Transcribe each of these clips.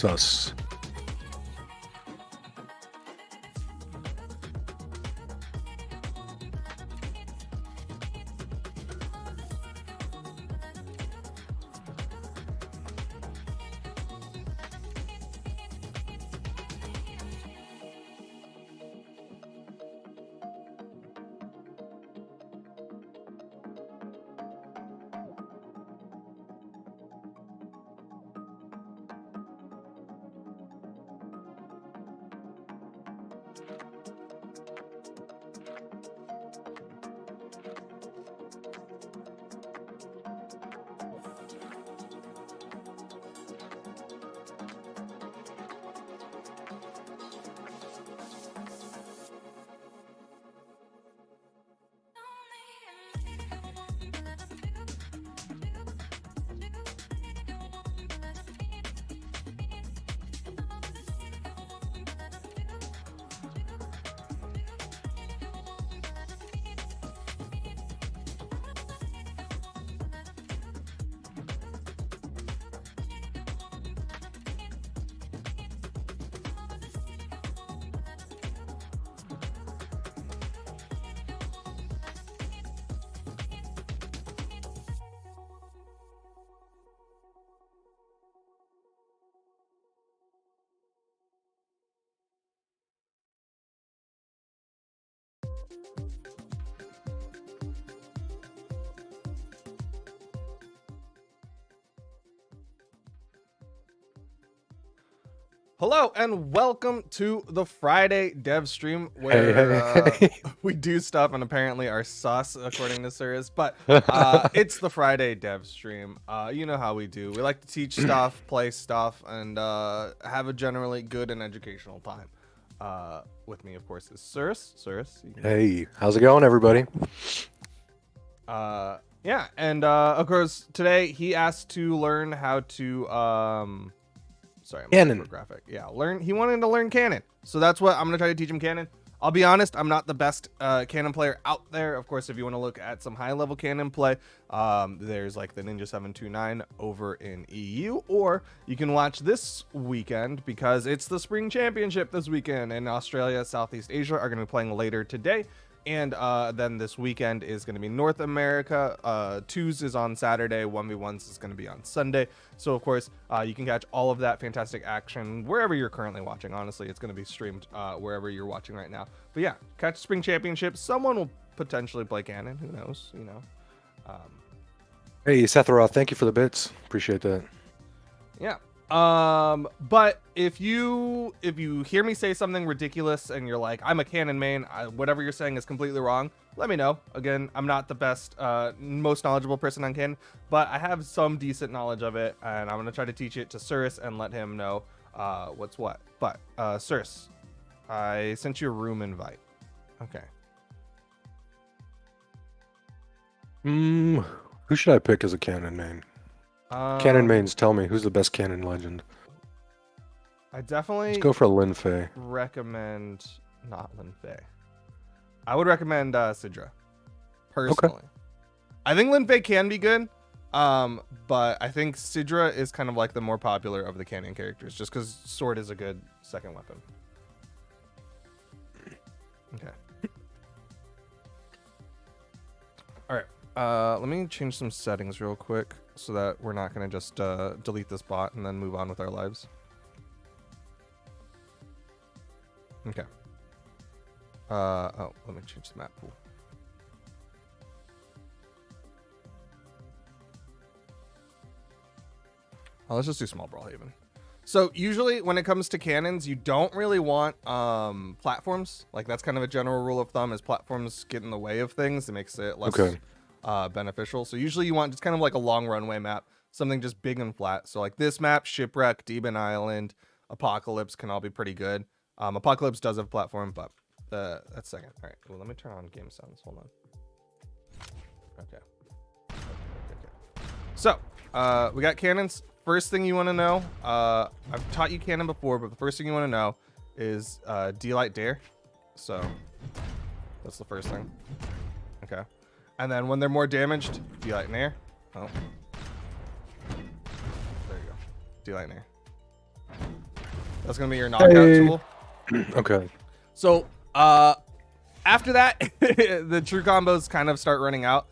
Sus. Hello and welcome to the Friday dev stream where we do stuff and apparently are sus according to Surus, but it's the Friday dev stream. You know how we do. We like to teach stuff, play stuff, and have a generally good and educational time. With me, of course, is Surus. Surus. Hey, how's it going, everybody? Yeah, and of course today he asked to learn how to sorry, I'm Canon. graphic. Yeah, he wanted to learn Canon, so that's what I'm gonna try to teach him Canon. I'll be honest, I'm not the best Canon player out there. Of course, if you want to look at some high-level Canon play, there's like the Ninja 729 over in EU, or you can watch this weekend because it's the Spring Championship this weekend, and Australia, Southeast Asia are going to be playing later today. And then this weekend is going to be North America. Twos is on Saturday. 1v1s is going to be on Sunday. So, of course, you can catch all of that fantastic action wherever you're currently watching. Honestly, it's going to be streamed wherever you're watching right now. But yeah, catch Spring Championship. Someone will potentially play Canon. Who knows? You know. Hey, Setharoth, thank you for the bits. Appreciate that. Yeah. But if you hear me say something ridiculous and you're like, I'm a Canon main, whatever you're saying is completely wrong, let me know. Again, I'm not the best, most knowledgeable person on Canon, but I have some decent knowledge of it, and I'm gonna try to teach it to Surus and let him know what's what. But Surus, I sent you a room invite. Okay. Who should I pick as a Canon main? Canon mains, tell me, who's the best Canon legend? I definitely Let's go for Lin Fei. recommend not Lin Fei. I would recommend Sidra, personally. Okay. I think Lin Fei can be good, but I think Sidra is kind of like the more popular of the Canon characters, just because sword is a good second weapon. Okay. All right. Let me change some settings real quick so that we're not going to just delete this bot and then move on with our lives. Okay. Oh, let me change the map pool. Oh, let's just do small Brawlhaven. So usually when it comes to cannons, you don't really want platforms. Like that's kind of a general rule of thumb, is platforms get in the way of things. It makes it less beneficial. So usually you want just kind of like a long runway map, something just big and flat. So like this map, Shipwreck, Demon Island, Apocalypse can all be pretty good. Apocalypse does have a platform, but that's second. All right, well, let me turn on game sounds. Hold on. Okay. So we got cannons. First thing you want to know, I've taught you Canon before, but the first thing you want to know is D-Light Dare. So that's the first thing. Okay. And then when they're more damaged, D-Light Nair. Oh. There you go. D-Light Nair. That's gonna be your knockout tool. Okay. So after that, the true combos kind of start running out.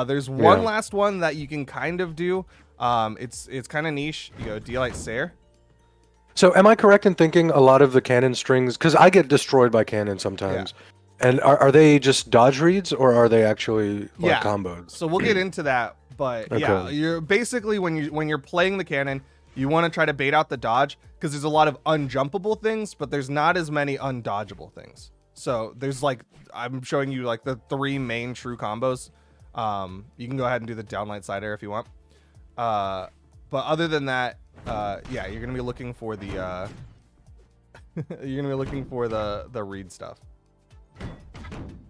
There's one last one that you can kind of do. It's kind of niche. You go Delight Sayer. So am I correct in thinking a lot of the cannon strings, because I get destroyed by cannon sometimes, and are they just dodge reads or are they actually like combos? So we'll get into that, but yeah, you're basically when you're playing the cannon, you want to try to bait out the dodge because there's a lot of unjumpable things, but there's not as many undodgeable things. So there's like, I'm showing you like the 3 main true combos. You can go ahead and do the downlight side air if you want. But other than that, yeah, you're gonna be looking for the you're gonna be looking for the read stuff.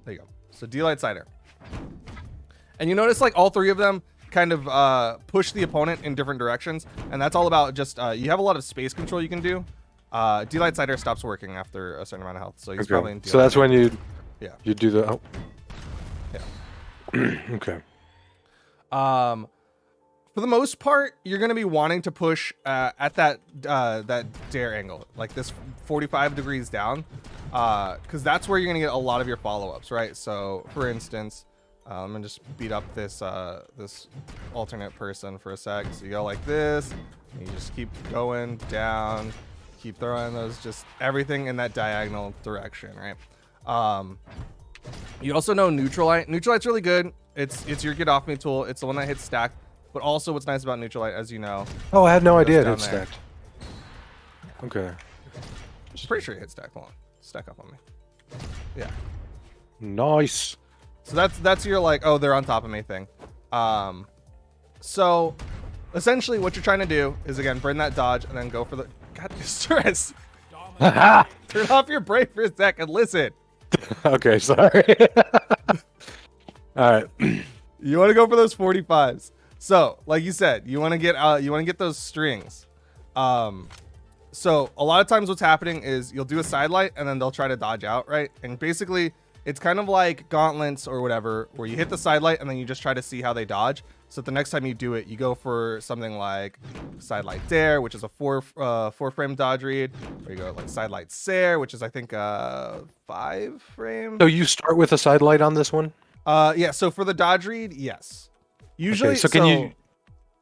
There you go. So D-Light Cider. And you notice like all 3 of them kind of push the opponent in different directions, and that's all about just you have a lot of space control you can do. D-Light Cider stops working after a certain amount of health, so he's probably in D-Light. So that's when you do the okay. For the most part, you're going to be wanting to push at that dare angle, like this 45 degrees down, because that's where you're going to get a lot of your follow-ups, right? So, for instance, I'm going to just beat up this this alternate person for a sec. So you go like this, and you just keep going down, keep throwing those, just everything in that diagonal direction, right? You also know Neutral Light. Neutral Light's really good. It's your get off me tool. It's the one that hits stack. But also what's nice about Neutral Light, as you know. Oh, I had no idea it hit stacked. Okay. I'm pretty sure it hit stack. Hold on. Stack up on me. Yeah. Nice. So that's your like, oh, they're on top of me thing. So essentially what you're trying to do is, again, burn that dodge and then go for the... God, stress. Turn off your break for a second. Listen. Okay, sorry. All right. You want to go for those 45s. So, like you said, you want to get those strings. So a lot of times what's happening is you'll do a sidelight and then they'll try to dodge out, right? And basically it's kind of like gauntlets or whatever, where you hit the sidelight and then you just try to see how they dodge. So the next time you do it, you go for something like sidelight dare, which is a 4 frame dodge read, or you go like sidelight Sayer, which is I think 5 frame. So you start with a sidelight on this one? Yeah. So for the dodge read, yes. Usually, okay, so can you?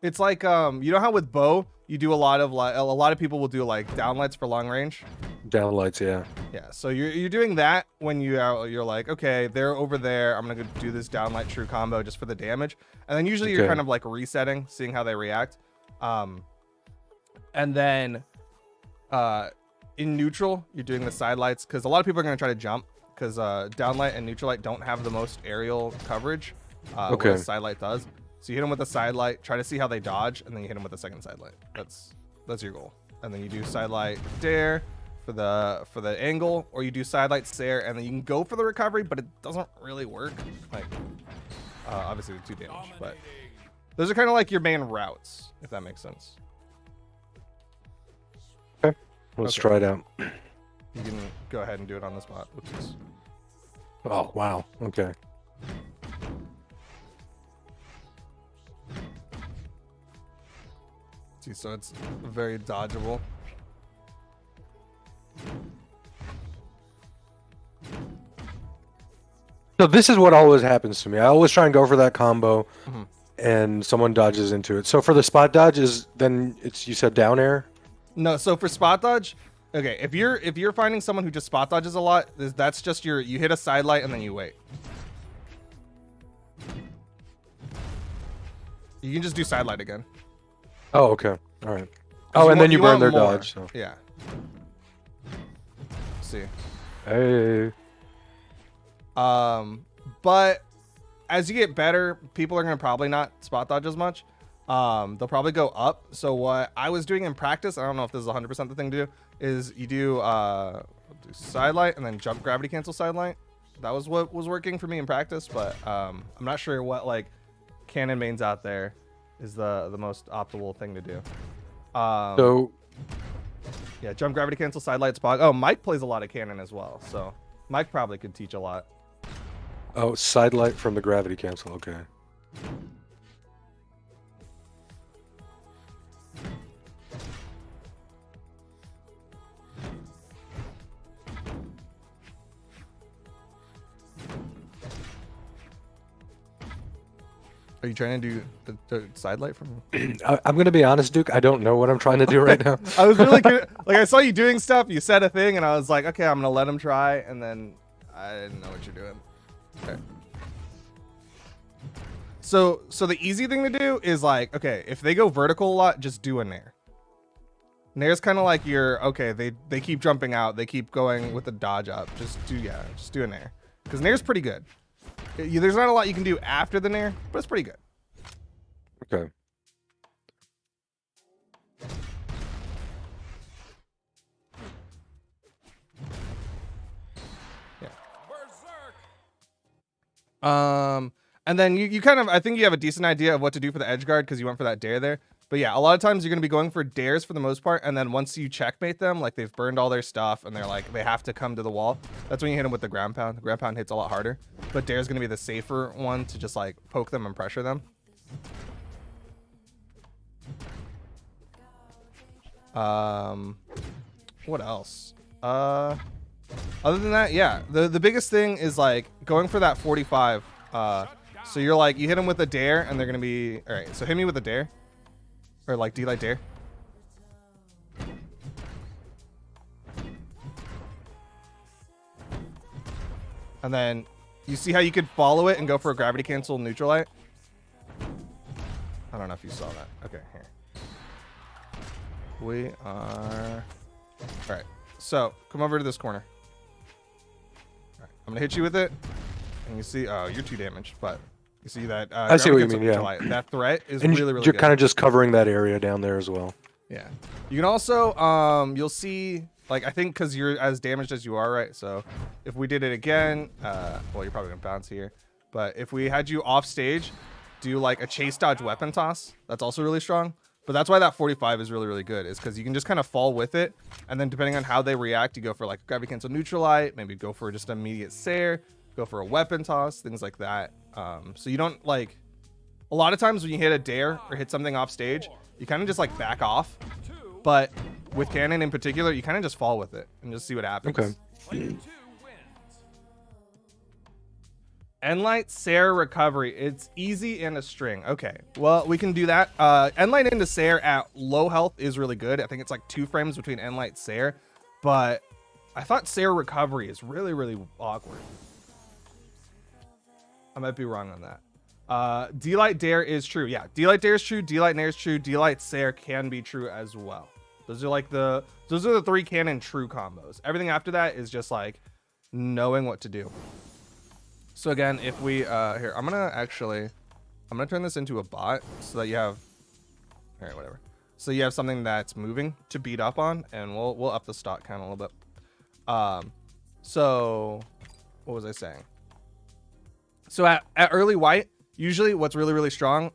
It's like you know how with bow you do a lot of people will do like downlights for long range. Downlights, yeah. Yeah. So you're doing that when you're like, okay, they're over there. I'm gonna go do this downlight true combo just for the damage, and then usually you're kind of like resetting, seeing how they react. And then in neutral, you're doing the sidelights because a lot of people are gonna try to jump because downlight and neutral light don't have the most aerial coverage. Whereas sidelight does. So you hit them with a sidelight, try to see how they dodge, and then you hit them with a second sidelight. That's your goal. And then you do sidelight dare for the angle, or you do sidelight Sayer, and then you can go for the recovery, but it doesn't really work. Like obviously the 2 damage, but those are kind of like your main routes, if that makes sense. Okay, let's try it out. You can go ahead and do it on the spot, which is... Oh wow. Okay. So it's very dodgeable. So this is what always happens to me. I always try and go for that combo, and someone dodges into it. So for the spot dodge, you said down air? No. So for spot dodge, okay. If you're finding someone who just spot dodges a lot, that's just you hit a sidelight and then you wait. You can just do sidelight again. Oh, okay. All right. Oh, and then you burn their dodge. So. Yeah. Let's see. Hey. But as you get better, people are going to probably not spot dodge as much. They'll probably go up. So what I was doing in practice, I don't know if this is 100% the thing to do, is you do sidelight and then jump gravity cancel sidelight. That was what was working for me in practice, but I'm not sure what like Canon mains out there is the most optimal thing to do. So yeah, jump gravity cancel sidelight spot. Oh, Mike plays a lot of Canon as well, so Mike probably could teach a lot. Oh, sidelight from the gravity cancel. Okay. Are you trying to do the side light from? I'm gonna be honest, Duke. I don't know what I'm trying to do right now. I was really curious. Like I saw you doing stuff. You said a thing, and I was like, okay, I'm gonna let him try, and then I didn't know what you're doing. Okay. So the easy thing to do is like, okay, if they go vertical a lot, just do a nair. Nair's kind of like your, okay, they keep jumping out, they keep going with the dodge up. Just do a nair, because nair's pretty good. There's not a lot you can do after the nair, but it's pretty good. Okay. Yeah. And then you kind of, I think you have a decent idea of what to do for the edge guard because you went for that dare there. But yeah, a lot of times you're going to be going for dares for the most part. And then once you checkmate them, like they've burned all their stuff and they're like, they have to come to the wall. That's when you hit them with the ground pound. The ground pound hits a lot harder. But dare is going to be the safer one to just like poke them and pressure them. What else? Other than that, yeah, the biggest thing is like going for that 45. So you're like, you hit them with a dare and they're going to be, all right, so hit me with a dare. Or like D-light dare. And then you see how you could follow it and go for a gravity cancel neutral light? I don't know if you saw that. Okay, here. We are... Alright, so come over to this corner. Alright, I'm gonna hit you with it. And you see, oh, you're 2 damage, but... You see that? I see what you mean, yeah. Light. That threat is and really, really you're good. kind of just covering that area down there as well. Yeah. You can also, you'll see, like, I think because you're as damaged as you are, right? So if we did it again, well, you're probably going to bounce here. But if we had you off stage, do like a chase dodge weapon toss. That's also really strong. But that's why that 45 is really, really good, is because you can just kind of fall with it. And then depending on how they react, you go for like gravity cancel neutral light, maybe go for just immediate Sair, go for a weapon toss, things like that. So you don't like, a lot of times when you hit a dare or hit something off stage, you kind of just like back off. But with Canon in particular, you kind of just fall with it and just see what happens. Okay. Endlight, Sair, recovery. It's easy in a string. Okay, well, we can do that. Endlight into Sair at low health is really good. I think it's like 2 frames between Endlight Sair, but I thought Sair recovery is really, really awkward. I might be wrong on that. D-Light Dare is true. Yeah, D-Light Dare is true. D-Light Nair is true. D-Light Sair can be true as well. Those are the 3 Canon true combos. Everything after that is just like knowing what to do. So again, if we here, I'm gonna turn this into a bot so that you have, all right, whatever. So you have something that's moving to beat up on, and we'll up the stock count a little bit. So what was I saying? So at early white, usually what's really, really strong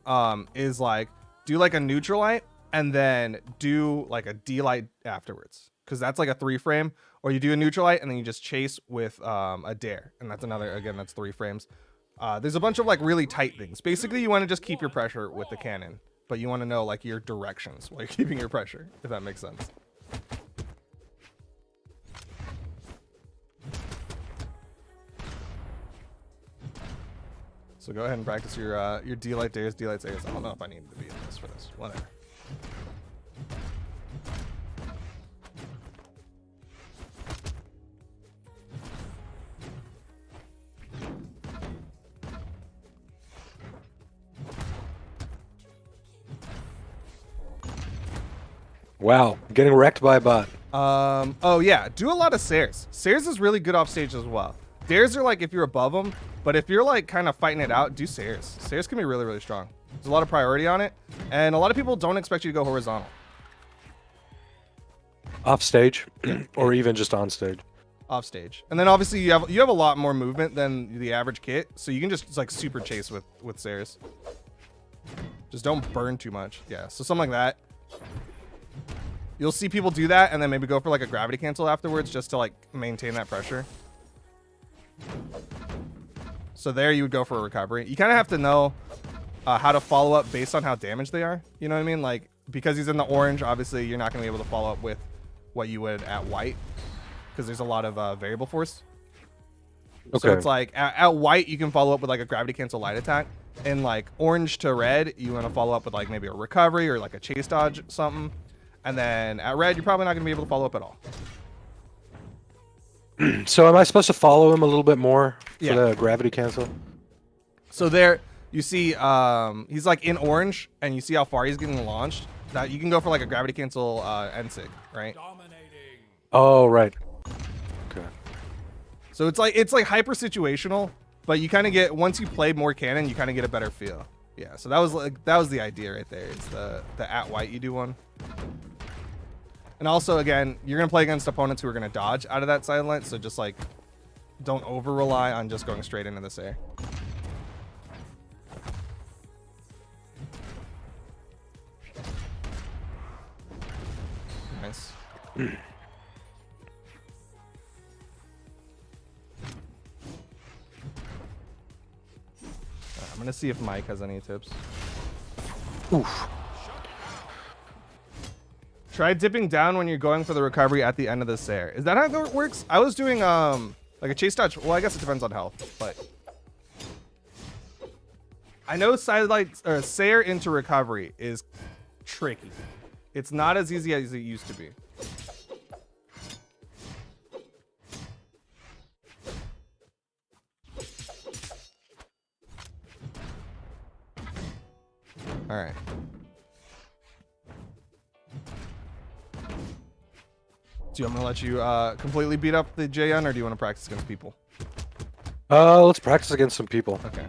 is like do like a neutral light and then do like a D light afterwards, because that's like a 3 frame. Or you do a neutral light and then you just chase with a dare, and that's another, again, that's 3 frames. There's a bunch of like really tight things. Basically, you want to just keep your pressure with the cannon, but you want to know like your directions while you're keeping your pressure, if that makes sense. So go ahead and practice your D-Light dares, D-Light dares. I don't know if I need to be in this for this. Whatever. Wow, getting wrecked by a bot. Oh yeah, do a lot of Sairs. Sairs is really good off stage as well. Dares are like if you're above them, but if you're like kind of fighting it out, do Sairs. Sairs can be really, really strong. There's a lot of priority on it, and a lot of people don't expect you to go horizontal. Off stage, or even just on stage. Off stage, and then obviously you have a lot more movement than the average kit, so you can just like super chase with Sairs. Just don't burn too much. Yeah, so something like that. You'll see people do that and then maybe go for like a gravity cancel afterwards just to like maintain that pressure. So there you would go for a recovery. You kind of have to know how to follow up based on how damaged they are. You know what I mean? Like, because he's in the orange, obviously you're not going to be able to follow up with what you would at white, because there's a lot of variable force. Okay. So it's like at white, you can follow up with like a gravity cancel light attack. In like orange to red, you want to follow up with like maybe a recovery or like a chase dodge something. And then at red, you're probably not going to be able to follow up at all. So am I supposed to follow him a little bit more for Yeah. the gravity cancel? So there, you see, he's like in orange, and you see how far he's getting launched. That you can go for like a gravity cancel NSIG, right? Oh, right. Okay. So it's like hyper situational, but you kind of get, once you play more Canon, you kind of get a better feel. Yeah. So that was the idea right there. It's the at white you do one. And also, again, you're going to play against opponents who are going to dodge out of that sideline, so just, like, don't over-rely on just going straight into this air. Nice. I'm going to see if Mike has any tips. Oof. Try dipping down when you're going for the recovery at the end of this air. Is that how it works? I was doing like a chase dodge. Well, I guess it depends on health, but I know sidelight or Sayer into recovery is tricky. It's not as easy as it used to be. All right. Do I'm gonna let you completely beat up the JN, or do you want to practice against people? Let's practice against some people. Okay.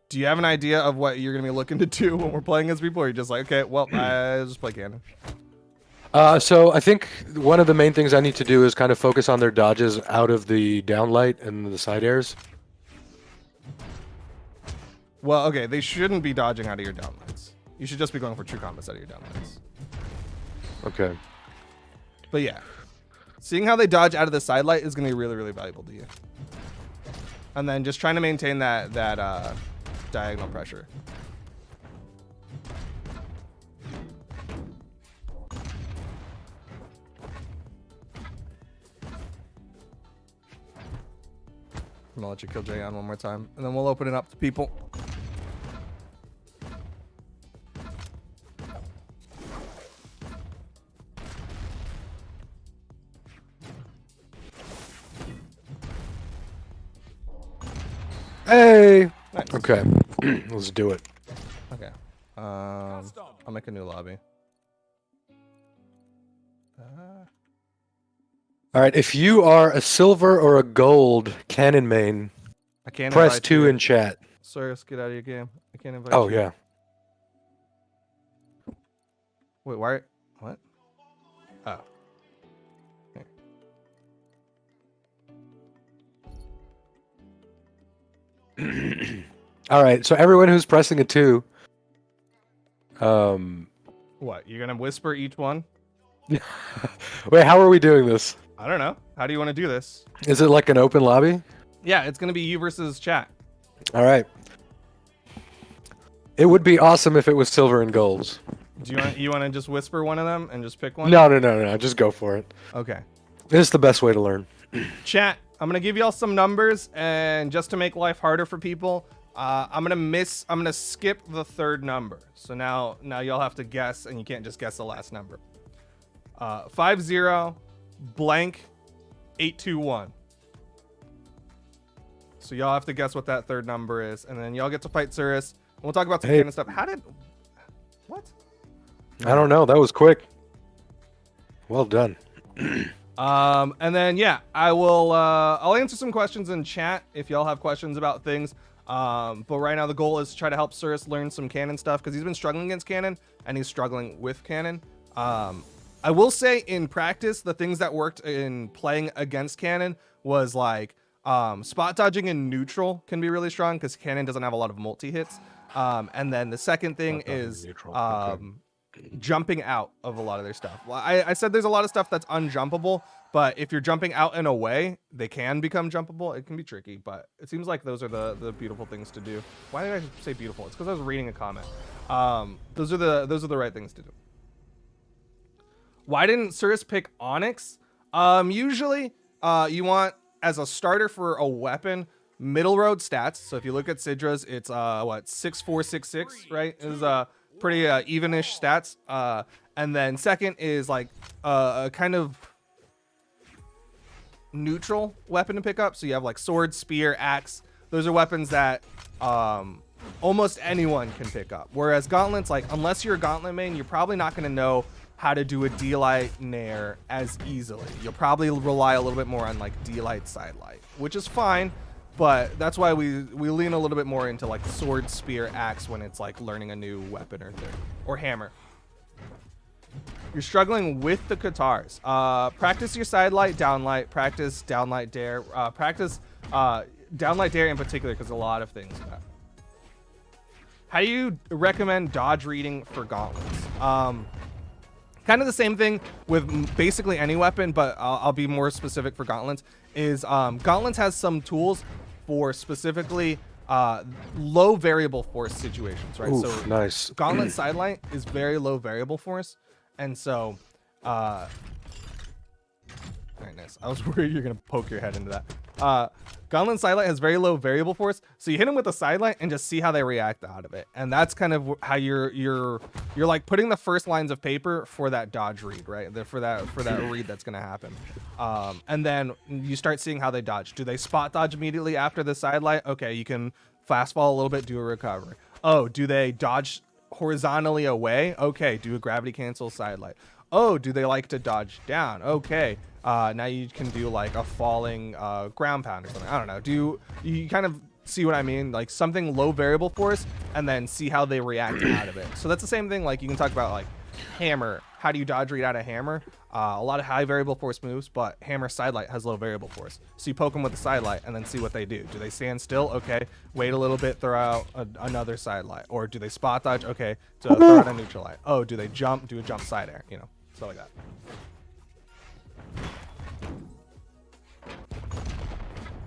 Do you have an idea of what you're gonna be looking to do when we're playing against people, or are you just like, okay, well, I just play Canon? So I think one of the main things I need to do is kind of focus on their dodges out of the downlight and the side airs. Well, okay, they shouldn't be dodging out of your downlights. You should just be going for true combos out of your downlights. Okay. But yeah, seeing how they dodge out of the side light is going to be really, really valuable to you. And then just trying to maintain that diagonal pressure. I'm going to let you kill Jayon one more time, and then we'll open it up to people. Hey. Nice. Okay. Let's do it. Okay. I'll make a new lobby. All right. If you are a silver or a gold Canon main, I can't press invite 2 you. in chat. Surus, get out of your game. I can't invite Oh you. yeah. Wait, why? What? Oh. All right. So everyone who's pressing a 2. What? You're gonna whisper each one? Wait. How are we doing this? I don't know. How do you want to do this? Is it like an open lobby? Yeah, it's gonna be you versus chat. All right. It would be awesome if it was silver and golds. Do you want to just whisper one of them and just pick one? No. Just go for it. Okay. It's the best way to learn. Chat, I'm gonna give y'all some numbers, and just to make life harder for people, I'm gonna skip the third number. So now y'all have to guess, and you can't just guess the last number. 50 blank 821. So y'all have to guess what that third number is, and then y'all get to fight Surus. And we'll talk about some Canon stuff. What? I don't know. That was quick. Well done. And then yeah, I'll answer some questions in chat if y'all have questions about things. But right now the goal is to try to help Surus learn some Canon stuff, because he's been struggling against Canon and he's struggling with Canon. I will say in practice, the things that worked in playing against Canon was like spot dodging in neutral can be really strong because Canon doesn't have a lot of multi hits. And then the second thing is jumping out of a lot of their stuff. Well, I said there's a lot of stuff that's unjumpable, but if you're jumping out and away, they can become jumpable. It can be tricky, but it seems like those are the beautiful things to do. Why did I say beautiful? It's because I was reading a comment. Those are the right things to do. Why didn't Surus pick Onyx? Usually, you want, as a starter for a weapon, Middle road stats. So if you look at Sidra's, it's what 6-4-6-6, right? Is pretty evenish stats. And then second is like a kind of neutral weapon to pick up. So you have like sword, spear, axe. Those are weapons that almost anyone can pick up. Whereas gauntlets, like unless you're a gauntlet main, you're probably not going to know how to do a D-light nair as easily. You'll probably rely a little bit more on like D-light, side light, which is fine. But that's why we lean a little bit more into like sword, spear, axe when it's like learning a new weapon or thing, or hammer. You're struggling with the katars. Practice your side light, down light. Practice down light dare. Practice down light dare in particular because a lot of things. How do you recommend dodge reading for gauntlets? Kind of the same thing with basically any weapon, but I'll be more specific for gauntlets. Is gauntlets has some tools for specifically low variable force situations, right? Oof, so nice. Gauntlet sidelight is very low variable force, and so very nice. I was worried you're gonna poke your head into that. Gauntlet sidelight has very low variable force, so you hit them with a sidelight and just see how they react out of it, and that's kind of how you're like putting the first lines of paper for that dodge read, right? For that read that's gonna happen, and then you start seeing how they dodge. Do they spot dodge immediately after the sidelight? Okay, you can fast fall a little bit, do a recovery. Oh, do they dodge horizontally away? Okay, do a gravity cancel sidelight. Oh, do they like to dodge down? Okay. Now you can do like a falling ground pound or something. I don't know. Do you kind of see what I mean? Like something low variable force and then see how they react out of it. So that's the same thing. Like you can talk about like hammer. How do you dodge read out of hammer? A lot of high variable force moves, but hammer sidelight has low variable force. So you poke them with the sidelight and then see what they do. Do they stand still? Okay. Wait a little bit, throw out another sidelight. Or do they spot dodge? Okay. So throw out a neutral light. Oh, do they jump? Do a jump side air, you know, stuff like that.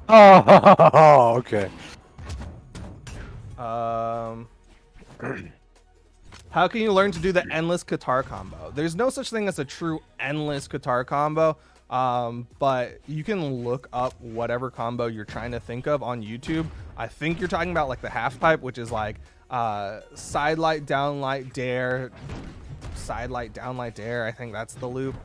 Oh, okay. How can you learn to do the endless Katar combo? There's no such thing as a true endless Katar combo, but you can look up whatever combo you're trying to think of on YouTube. I think you're talking about like the half pipe, which is like side light, down light, dare, side light, down light, dare. I think that's the loop.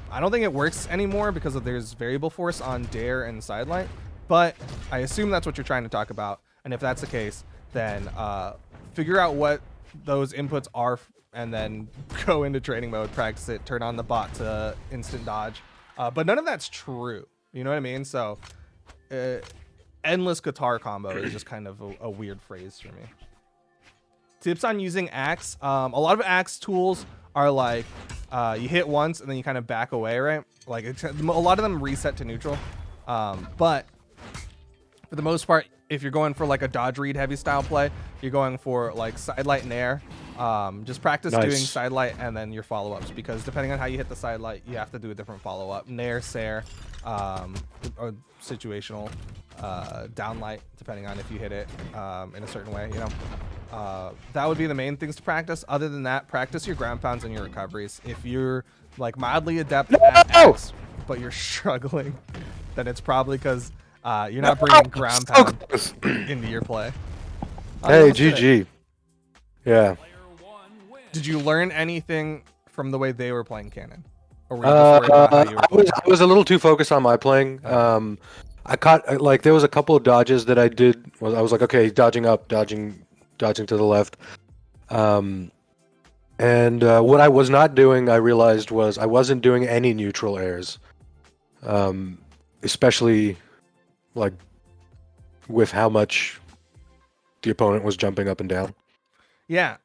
I don't think it works anymore because there's variable force on dare and side light, but I assume that's what you're trying to talk about. And if that's the case, then figure out what those inputs are and then go into training mode, practice it, turn on the bot to instant dodge. But none of that's true. You know what I mean? So endless Katar combo is just kind of a weird phrase for me. Tips on using axe. A lot of axe tools are like you hit once and then you kind of back away, right? Like a lot of them reset to neutral. But for the most part, if you're going for like a dodge read heavy style play, you're going for like sidelight and air. Just practice doing sidelight and then your follow-ups, because depending on how you hit the sidelight, you have to do a different follow-up. Nair, Sair, or situational, downlight, depending on if you hit it in a certain way, you know. That would be the main things to practice. Other than that, practice your ground pounds and your recoveries. If you're like mildly adept at axe, but you're struggling, then it's probably because you're not bringing ground pound into your play. Hey, GG. Yeah. Did you learn anything from the way they were playing Canon? Or were you just worried about how you were playing? I was a little too focused on my playing. I caught like there was a couple of dodges that I did. Well, I was like, okay, dodging up, dodging to the left. And what I was not doing, I realized, was I wasn't doing any neutral airs, especially like with how much the opponent was jumping up and down. Yeah,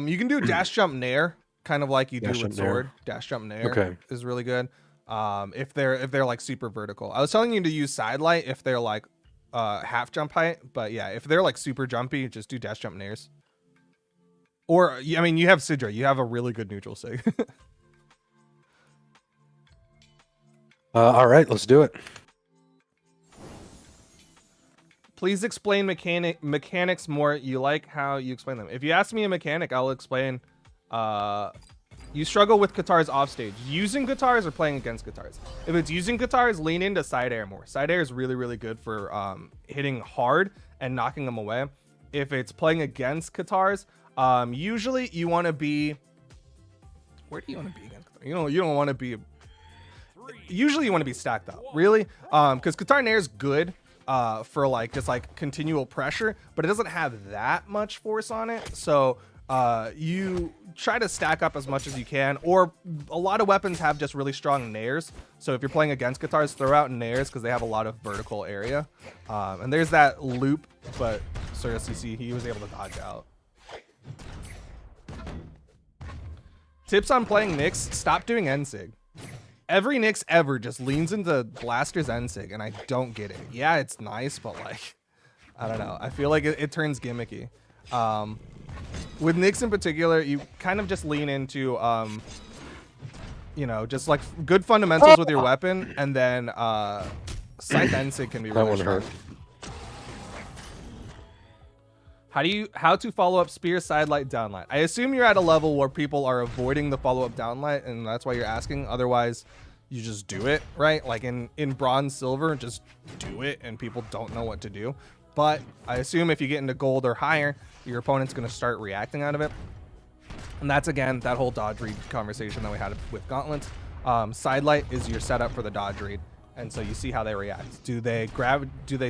you can do dash jump nair, kind of like you do with sword. Nair. Dash jump nair is really good. If they're like super vertical. I was telling you to use sidelight if they're like half jump height, but yeah, if they're like super jumpy, just do dash jump nairs. Or I mean, you have Sidra, you have a really good neutral sig. All right, let's do it. Please explain mechanics more. You like how you explain them. If you ask me a mechanic, I'll explain. Yeah, You struggle with guitars off stage. Using guitars or playing against guitars. If it's using guitars, lean into side air more. Side air is really, really good for hitting hard and knocking them away. If it's playing against guitars, usually you want to be... Where do you want to be against guitars? You don't want to be... Usually you want to be stacked up, really, because guitar nair is good for like just like continual pressure, but it doesn't have that much force on it. So you try to stack up as much as you can, or a lot of weapons have just really strong nairs. So if you're playing against guitars, throw out nairs because they have a lot of vertical area. And there's that loop, but Surus, you see, he was able to dodge out. Tips on playing Nyx: stop doing Nsig. Every Nyx ever just leans into Blaster's Nsig, and I don't get it. Yeah, it's nice, but like, I don't know. I feel like it turns gimmicky. With Nyx in particular, you kind of just lean into, just like good fundamentals with your weapon, and then Scythe Nsig can be really strong. How to follow up spear, side light, down light? I assume you're at a level where people are avoiding the follow up down light, and that's why you're asking. Otherwise, you just do it, right? Like in bronze, silver, just do it, and people don't know what to do. But I assume if you get into gold or higher, your opponent's going to start reacting out of it. And that's, again, that whole dodge read conversation that we had with gauntlets. Side light is your setup for the dodge read. And so you see how they react. Do they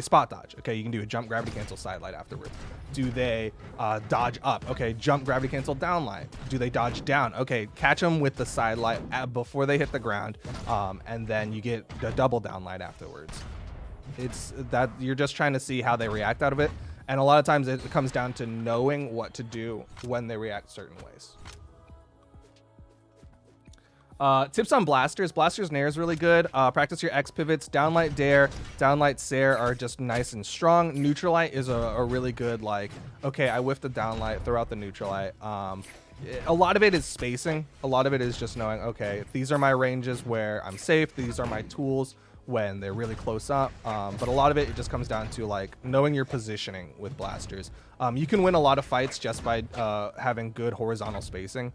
spot dodge? Okay, you can do a jump, gravity cancel, side light afterwards. Do they dodge up? Okay, jump, gravity cancel, down light. Do they dodge down? Okay, catch them with the side light before they hit the ground, and then you get the double down light afterwards. It's that you're just trying to see how they react out of it. And a lot of times it comes down to knowing what to do when they react certain ways. Tips on blasters. Blasters nair is really good. Practice your X pivots. Downlight dare, downlight sair are just nice and strong. Neutralite is a really good, like, okay, I whiffed the downlight, throw out the neutralite. A lot of it is spacing. A lot of it is just knowing, okay, these are my ranges where I'm safe. These are my tools when they're really close up. But a lot of it just comes down to like knowing your positioning with blasters. You can win a lot of fights just by having good horizontal spacing.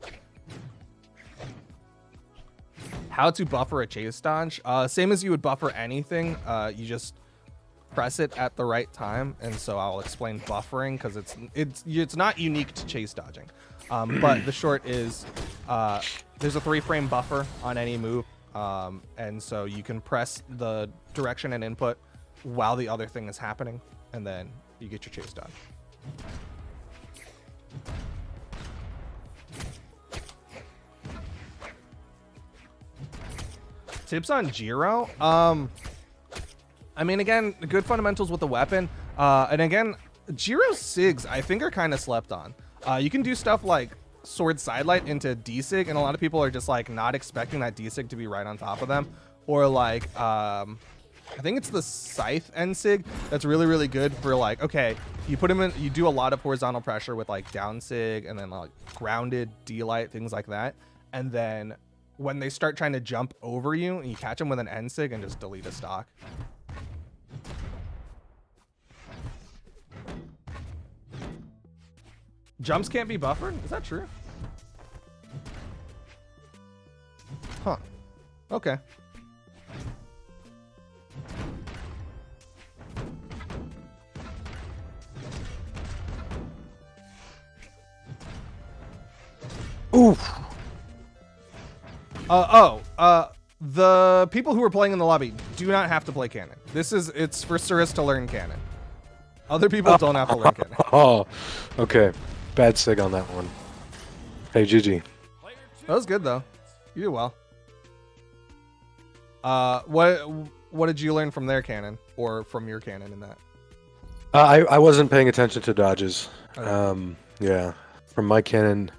How to buffer a chase dodge. Same as you would buffer anything. You just press it at the right time. And so I'll explain buffering because it's not unique to chase dodging. But the short is there's a 3-frame buffer on any move. And so you can press the direction and input while the other thing is happening. And then you get your chase done. Tips on Jiro. I mean, again, good fundamentals with the weapon. And again, Jiro's SIGs, I think, are kind of slept on. You can do stuff like sword sidelight into D-Sig, and a lot of people are just like not expecting that D-Sig to be right on top of them. Or like, I think it's the Scythe N-Sig that's really, really good for like, okay, you put him in, you do a lot of horizontal pressure with like down Sig and then like grounded D-Light, things like that. And then when they start trying to jump over you, and you catch them with an N-Sig and just delete a stock. Jumps can't be buffered? Is that true? Huh. Okay. Oof. The people who are playing in the lobby do not have to play Canon. It's for Surus to learn Canon. Other people don't have to learn Canon. Oh, okay. Bad sig on that one. Hey, GG. That was good though. You did well. What did you learn from their Canon or from your Canon in that? I wasn't paying attention to dodges. Okay. Yeah, from my Canon.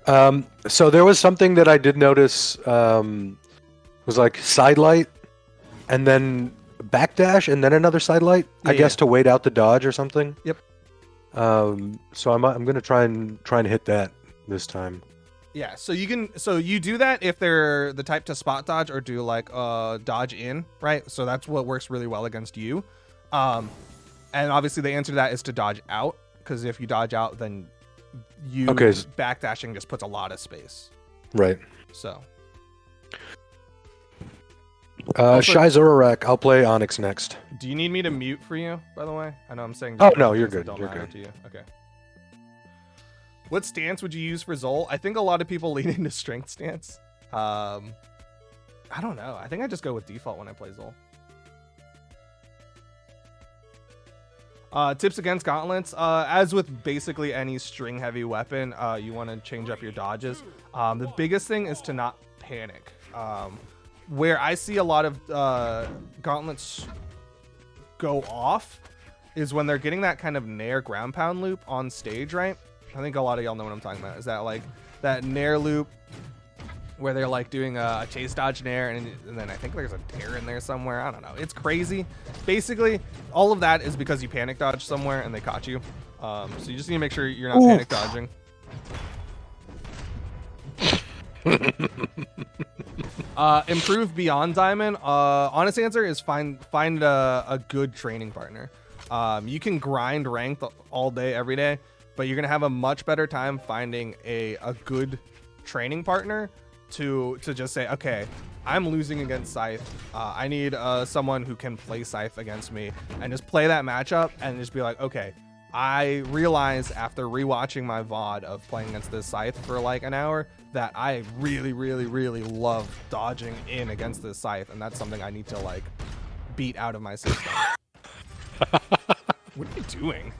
So there was something that I did notice, was like side light and then backdash and then another side light, I guess, to wait out the dodge or something. Yep. So I'm going to try and hit that this time. Yeah, so you do that if they're the type to spot dodge or do like dodge in, right? So that's what works really well against you. And obviously the answer to that is to dodge out, because if you dodge out, then you Okay. backdashing just puts a lot of space. Right. So. Shy Zorak, I'll play Onyx next. Do you need me to mute for you, by the way? I know I'm saying. Oh, no, you're things that good. Don't You're matter good. to you. Okay. What stance would you use for Zol? I think a lot of people lean into strength stance. I don't know. I think I just go with default when I play Zol. Tips against gauntlets. As with basically any string heavy weapon, you want to change up your dodges. The biggest thing is to not panic. Where I see a lot of gauntlets go off is when they're getting that kind of nair ground pound loop on stage, right? I think a lot of y'all know what I'm talking about. Is that like that nair loop where they're like doing a chase dodge nair, and then I think there's a tear in there somewhere. I don't know. It's crazy. Basically, all of that is because you panic dodge somewhere and they caught you. So you just need to make sure you're not panic dodging. Improve beyond diamond. Honest answer is find a good training partner. You can grind ranked all day every day, but you're gonna have a much better time finding a good training partner to just say, okay, I'm losing against Scythe. I need someone who can play Scythe against me, and just play that matchup and just be like, okay, I realize after rewatching my VOD of playing against this Scythe for like an hour that I really, really, really love dodging in against this Scythe, and that's something I need to like beat out of my system. What are you doing?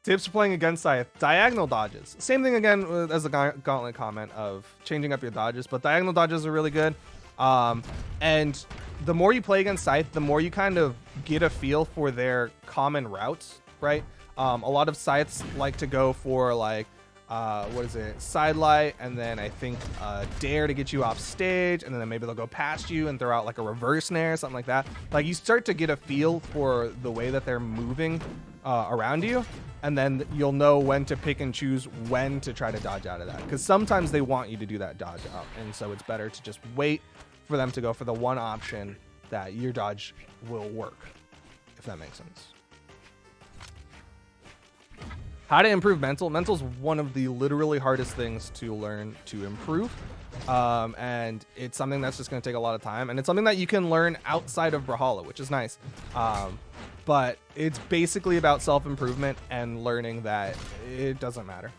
Tips for playing against Scythe. Diagonal dodges. Same thing again as the gauntlet comment of changing up your dodges, but diagonal dodges are really good. And the more you play against Scythe, the more you kind of get a feel for their common routes, right? A lot of Scythes like to go for like, what is it? Sidelight, and then I think dare to get you off stage, and then maybe they'll go past you and throw out like a reverse nair, something like that. Like you start to get a feel for the way that they're moving around you, and then you'll know when to pick and choose when to try to dodge out of that. Because sometimes they want you to do that dodge up, and so it's better to just wait for them to go for the one option that your dodge will work, if that makes sense. How to improve mental. Mental is one of the literally hardest things to learn to improve. And it's something that's just going to take a lot of time. And it's something that you can learn outside of Brawlhalla, which is nice. But it's basically about self-improvement and learning that it doesn't matter.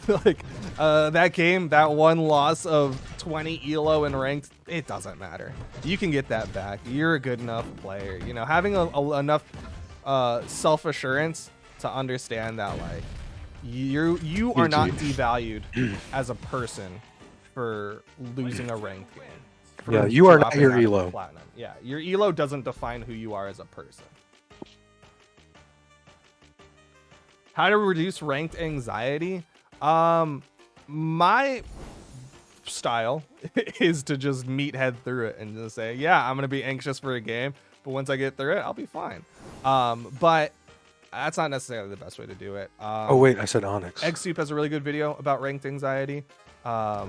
Like that game, that one loss of 20 elo in ranked, it doesn't matter. You can get that back. You're a good enough player. You know, having enough self-assurance to understand that like you are not devalued as a person for losing a ranked game. Yeah, you are not your elo. Platinum. Yeah, your elo doesn't define who you are as a person. How to reduce ranked anxiety? My style is to just meathead through it and just say, yeah, I'm gonna be anxious for a game, but once I get through it, I'll be fine. But that's not necessarily the best way to do it. Oh wait, I said Onyx. Egg Soup has a really good video about ranked anxiety. But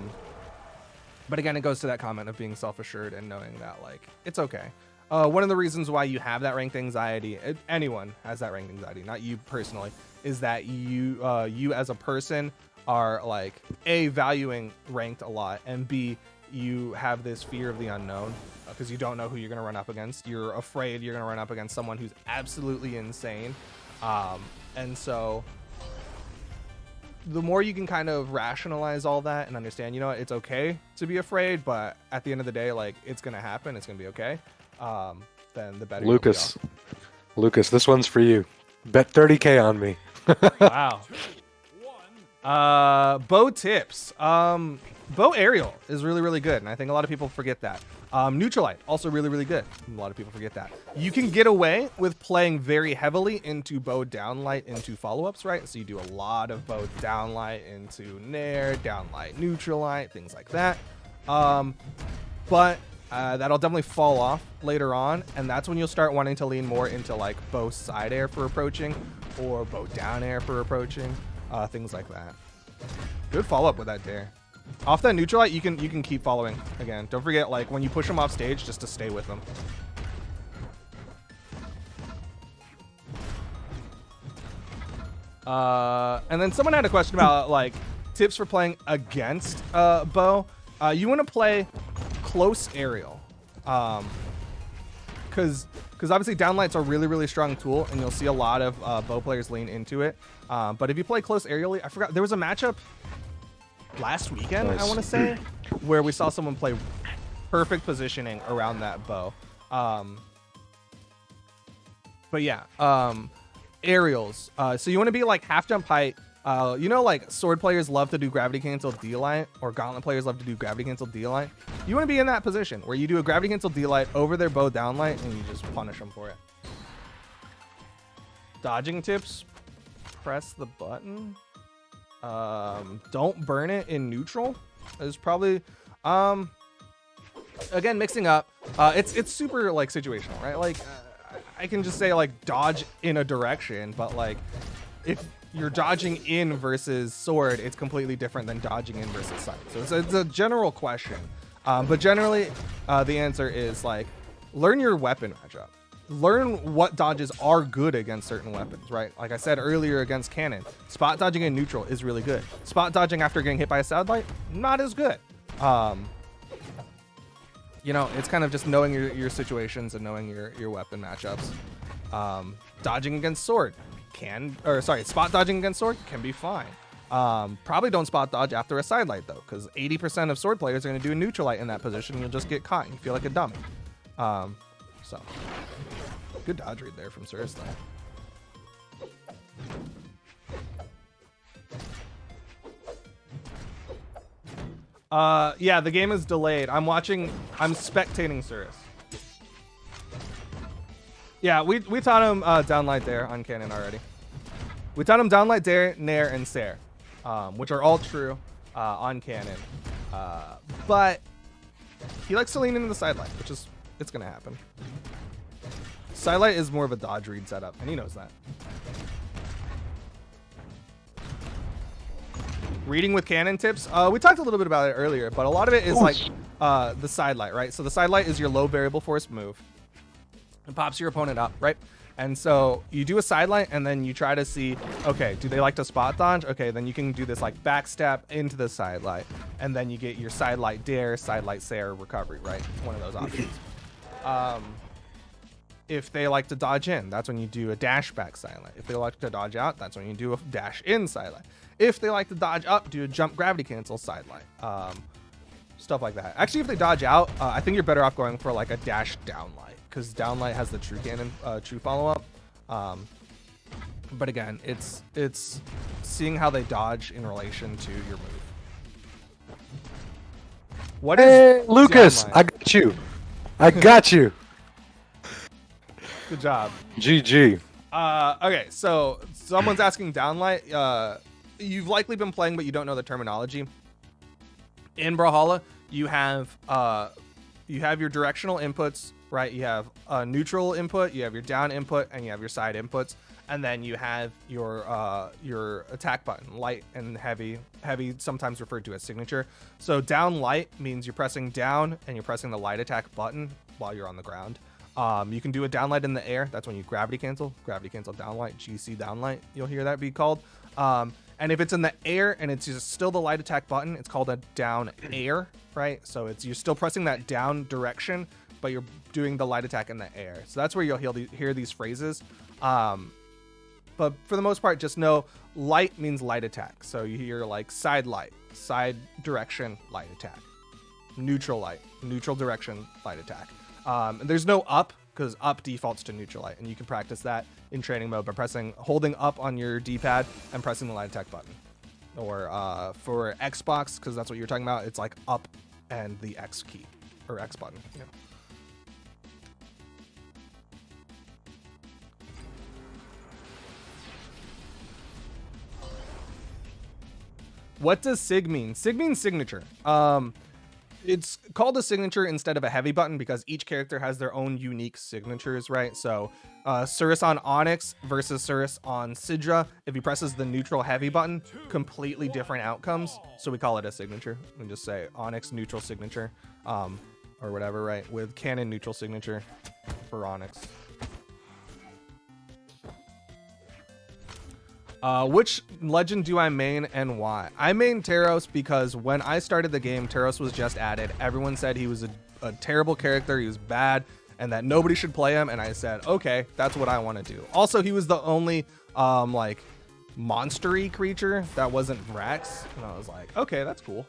again, it goes to that comment of being self-assured and knowing that like it's okay. One of the reasons why you have that ranked anxiety, anyone has that ranked anxiety, not you personally, is that you as a person are like A, valuing ranked a lot, and B, you have this fear of the unknown because you don't know who you're going to run up against. You're afraid you're going to run up against someone who's absolutely insane. And so the more you can kind of rationalize all that and understand, you know, it's okay to be afraid, but at the end of the day, like it's going to happen. It's going to be okay. Then the better. Lucas, this one's for you. Bet 30K on me. Wow. Bow tips. Bow aerial is really, really good, and I think a lot of people forget that. Neutralite, also really, really good. A lot of people forget that. You can get away with playing very heavily into bow downlight into follow-ups, right? So you do a lot of bow downlight into nair, downlight, neutralite, things like that. But that'll definitely fall off later on, and that's when you'll start wanting to lean more into like bow side air for approaching or bow down air for approaching, things like that. Good follow-up with that dare. Off that neutralite, you can keep following again. Don't forget, like when you push them off stage, just to stay with them. And then someone had a question about like tips for playing against bow. You want to play close aerial, because obviously downlight's a really strong tool, and you'll see a lot of bow players lean into it. But if you play close aerially, I forgot there was a matchup last weekend, I want to say, where we saw someone play perfect positioning around that bow. But yeah, aerials. So you want to be like half jump height. You know, like sword players love to do gravity cancel D-light, or gauntlet players love to do gravity cancel D-light. You want to be in that position where you do a gravity cancel D-light over their bow downlight, and you just punish them for it. Dodging tips: press the button. Don't burn it in neutral. Is probably again mixing up. It's super like situational, right? Like I can just say like dodge in a direction, but like if you're dodging in versus sword, it's completely different than dodging in versus sight. So it's a general question, but generally the answer is like learn your weapon matchup. Learn what dodges are good against certain weapons, right? Like I said earlier against Canon, spot dodging in neutral is really good. Spot dodging after getting hit by a satellite, not as good. You know, it's kind of just knowing your situations and knowing your weapon matchups. Dodging against sword spot dodging against sword can be fine. Probably don't spot dodge after a sidelight though, because 80% of sword players are going to do a neutral light in that position, and you'll just get caught and you feel like a dummy. So good dodge read there from Surus though. Yeah, the game is delayed. I'm spectating Surus. Yeah, we taught him downlight there on Canon already. We taught him downlight there, nair, and sair, which are all true on Canon. But he likes to lean into the sidelight, which is it's gonna happen. Sidelight is more of a dodge read setup, and he knows that. Reading with Canon tips. We talked a little bit about it earlier, but a lot of it is like the sidelight, right? So the sidelight is your low variable force move. It pops your opponent up, right? And so you do a sidelight, and then you try to see, okay, do they like to spot dodge? Okay, then you can do this like backstep into the sidelight, and then you get your sidelight dare, sidelight sair, recovery, right? One of those options. If they like to dodge in, that's when you do a dash back sidelight. If they like to dodge out, that's when you do a dash in sidelight. If they like to dodge up, do a jump gravity cancel sidelight. Stuff like that. Actually, if they dodge out, I think you're better off going for like a dash downlight, because downlight has the true cannon, true follow-up. But again, it's seeing how they dodge in relation to your move. What is Lucas? downlight? I got you. I got you. Good job. GG. Okay, so someone's asking downlight. You've likely been playing, but you don't know the terminology. In Brawlhalla, you have your directional inputs, right? You have a neutral input, you have your down input, and you have your side inputs, and then you have your attack button, light and heavy. Heavy sometimes referred to as signature. So down light means you're pressing down and you're pressing the light attack button while you're on the ground. You can do a downlight in the air. That's when you gravity cancel downlight, GC downlight. You'll hear that be called. And if it's in the air and it's just still the light attack button, it's called a down air, right? So you're still pressing that down direction, but you're doing the light attack in the air. So that's where you'll hear these phrases. But for the most part, just know light means light attack. So you hear like side light, side direction, light attack. Neutral light, neutral direction, light attack. And there's no up, because up defaults to neutral light, and you can practice that in training mode by holding up on your D-pad and pressing the light attack button. Or for Xbox, because that's what you're talking about, it's like up and the X key, or X button. Yeah. What does SIG mean? SIG means signature. It's called a signature instead of a heavy button because each character has their own unique signatures, right? So Surus on Onyx versus Surus on Sidra, if he presses the neutral heavy button, completely different outcomes. So we call it a signature. We just say Onyx neutral signature, or whatever, right? With Canon neutral signature for Onyx. Which legend do I main and why? I main Taros because when I started the game, Taros was just added. Everyone said he was a terrible character, he was bad, and that nobody should play him. And I said, okay, that's what I want to do. Also, he was the only like monster-y creature that wasn't Rex, and I was like, okay, that's cool.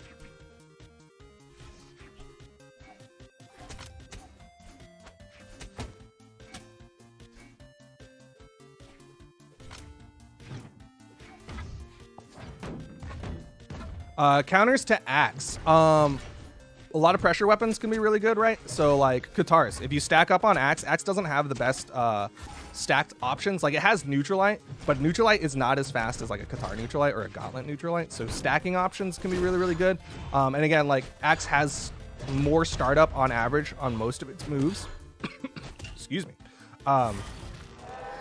Counters to Axe. A lot of pressure weapons can be really good, right? So like Katars, if you stack up on Axe, Axe doesn't have the best stacked options. Like it has Neutralite, but Neutralite is not as fast as like a Katar Neutralite or a Gauntlet Neutralite. So stacking options can be really, really good. And again, like Axe has more startup on average on most of its moves. Excuse me.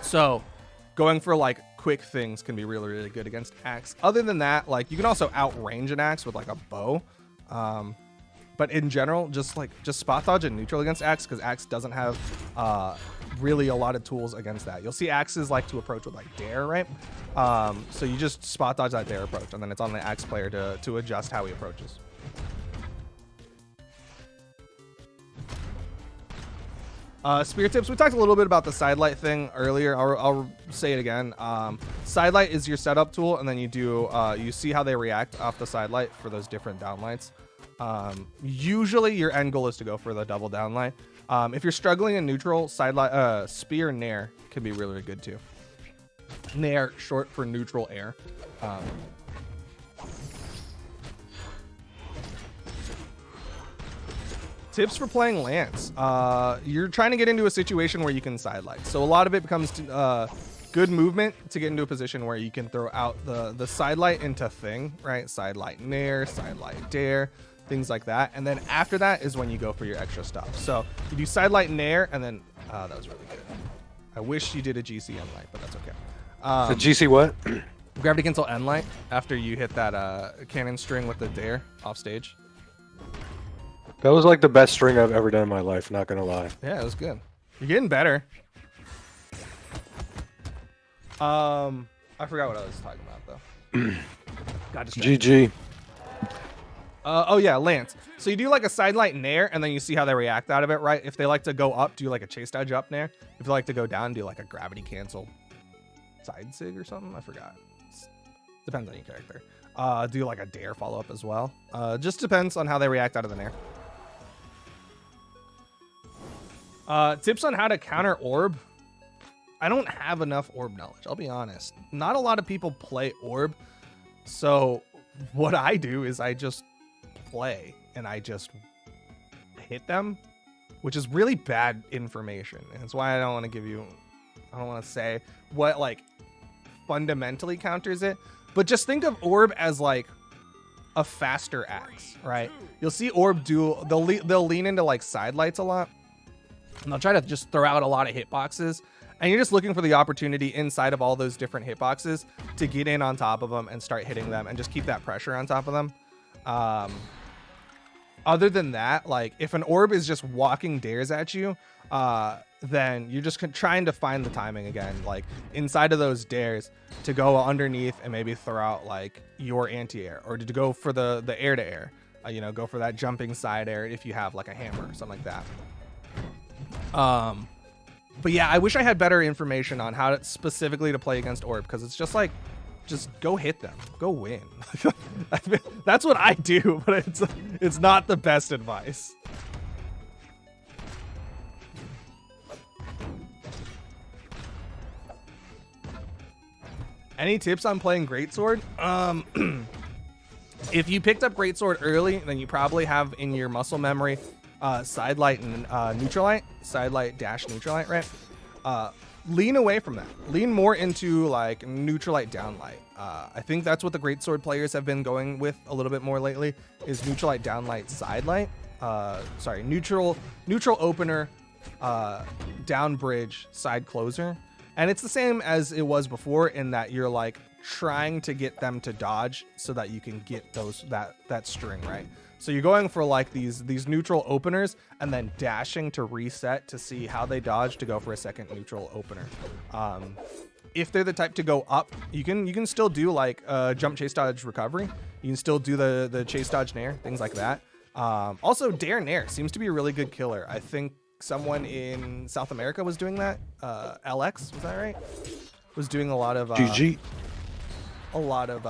So going for like quick things can be really, really good against Axe. Other than that, like you can also outrange an Axe with like a bow. But in general, just spot dodge and neutral against Axe, because Axe doesn't have really a lot of tools against that. You'll see Axes like to approach with like Dare, right? So you just spot dodge that Dare approach, and then it's on the Axe player to adjust how he approaches. Spear tips. We talked a little bit about the sidelight thing earlier. I'll say it again. Sidelight is your setup tool, and then you see how they react off the sidelight for those different downlights. Usually your end goal is to go for the double downlight. If you're struggling in neutral, sidelight, spear nair can be really, really good too. Nair, short for neutral air. Tips for playing Lance. You're trying to get into a situation where you can sidelight. So a lot of it becomes good movement to get into a position where you can throw out the sidelight into thing, right? Sidelight nair, sidelight dare, things like that. And then after that is when you go for your extra stuff. So you do sidelight nair, and then that was really good. I wish you did a GC end light, but that's okay. The GC what? Gravity cancel end light after you hit that cannon string with the dare off stage. That was like the best string I've ever done in my life, not gonna lie. Yeah, it was good. You're getting better. I forgot what I was talking about though. Got distracted. GG. Oh yeah, Lance. So you do like a sidelight nair, and then you see how they react out of it, right? If they like to go up, do like a chase dodge up nair. If they like to go down, do like a gravity cancel side sig or something. I forgot. Depends on your character. Do like a dare follow up as well. Just depends on how they react out of the nair. Tips on how to counter orb. I don't have enough orb knowledge, I'll be honest. Not a lot of people play orb. So what I do is I just play and I just hit them, which is really bad information. And it's why I don't want to say what like fundamentally counters it. But just think of orb as like a faster axe, right? You'll see orb do, they'll lean into like sidelights a lot. And they'll try to just throw out a lot of hitboxes. And you're just looking for the opportunity inside of all those different hitboxes to get in on top of them and start hitting them and just keep that pressure on top of them. Other than that, like if an orb is just walking dares at you, then you're just trying to find the timing again, like inside of those dares to go underneath and maybe throw out like your anti-air, or to go for the air to air, go for that jumping side air if you have like a hammer or something like that. But yeah, I wish I had better information on how to specifically to play against orb, because it's just like, just go hit them, go win. That's what I do, but it's not the best advice. Any tips on playing greatsword? If you picked up greatsword early, then you probably have in your muscle memory sidelight and neutralite, sidelight dash neutralite, right? Lean away from that. Lean more into like neutralite downlight. I think that's what the greatsword players have been going with a little bit more lately, is neutralite downlight sidelight. Sorry, neutral opener, down bridge, side closer. And it's the same as it was before in that you're like trying to get them to dodge so that you can get that string, right? So you're going for like these neutral openers and then dashing to reset to see how they dodge to go for a second neutral opener. if they're the type to go up, you can still do like jump, chase, dodge, recovery. You can still do the chase, dodge, nair, things like that. Also, dare nair seems to be a really good killer. I think someone in South America was doing that. LX, was that right? Was doing a lot of GG. A lot of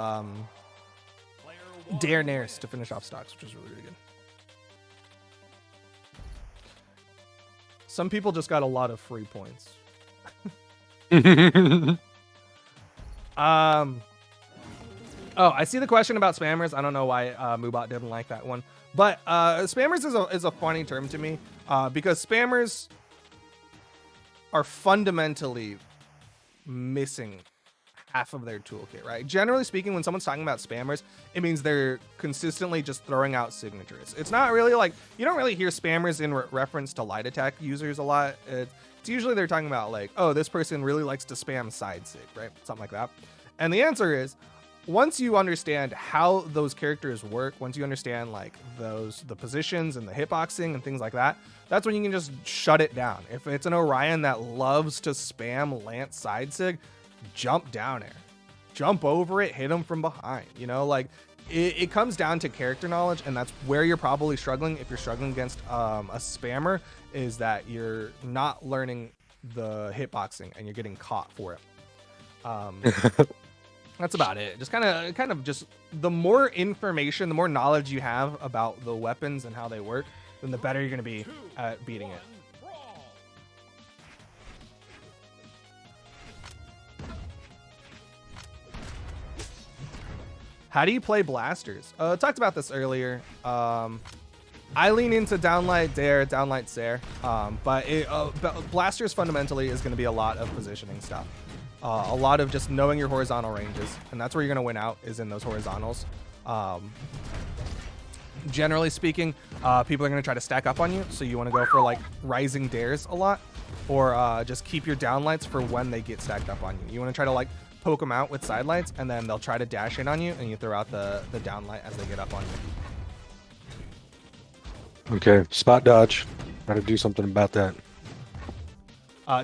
dare nairs to finish off stocks, which is really, really good. Some people just got a lot of free points. Oh, I see the question about spammers. I don't know why Moobot didn't like that one, but spammers is a funny term to me because spammers are fundamentally missing half of their toolkit, right? Generally speaking, when someone's talking about spammers, it means they're consistently just throwing out signatures. It's not really like, you don't really hear spammers in reference to light attack users a lot. It's usually they're talking about like, oh, this person really likes to spam side sig, right? Something like that. And the answer is, once you understand how those characters work, once you understand like the positions and the hitboxing and things like that, that's when you can just shut it down. If it's an Orion that loves to spam Lance side sig, jump down air, jump over it, hit him from behind. You know, like it comes down to character knowledge, and that's where you're probably struggling if you're struggling against a spammer, is that you're not learning the hitboxing and you're getting caught for it. That's about it. Just kind of just the more information, the more knowledge you have about the weapons and how they work, then the better you're going to be at beating it. How do you play blasters? I talked about this earlier. I lean into downlight dare, downlight Sair, but blasters fundamentally is going to be a lot of positioning stuff. A lot of just knowing your horizontal ranges, and that's where you're going to win out, is in those horizontals. Generally speaking, people are going to try to stack up on you, so you want to go for like rising dares a lot, or just keep your downlights for when they get stacked up on you. You want to try to like poke them out with side lights, and then they'll try to dash in on you, and you throw out the downlight as they get up on you. Okay, spot dodge. Gotta do something about that.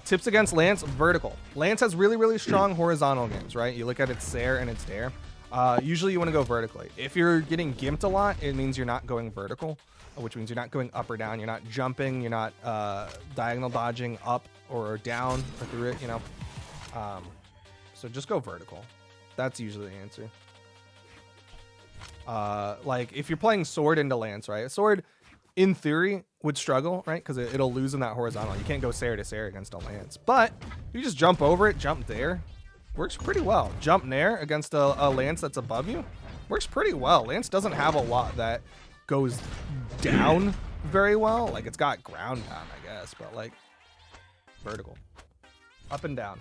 Tips against Lance, vertical. Lance has really, really strong horizontal games, right? You look at its Sair and its dare. Usually you want to go vertically. If you're getting gimped a lot, it means you're not going vertical, which means you're not going up or down. You're not jumping. You're not diagonal dodging up or down or through it, you know. So just go vertical. That's usually the answer. Like if you're playing sword into Lance, right? Sword, in theory, would struggle, right? Because it'll lose in that horizontal. You can't go Sair to Sair against a Lance. But you just jump over it, jump there. Works pretty well. Jump nair against a Lance that's above you. Works pretty well. Lance doesn't have a lot that goes down very well. Like, it's got ground pound, I guess. But, like, vertical. Up and down.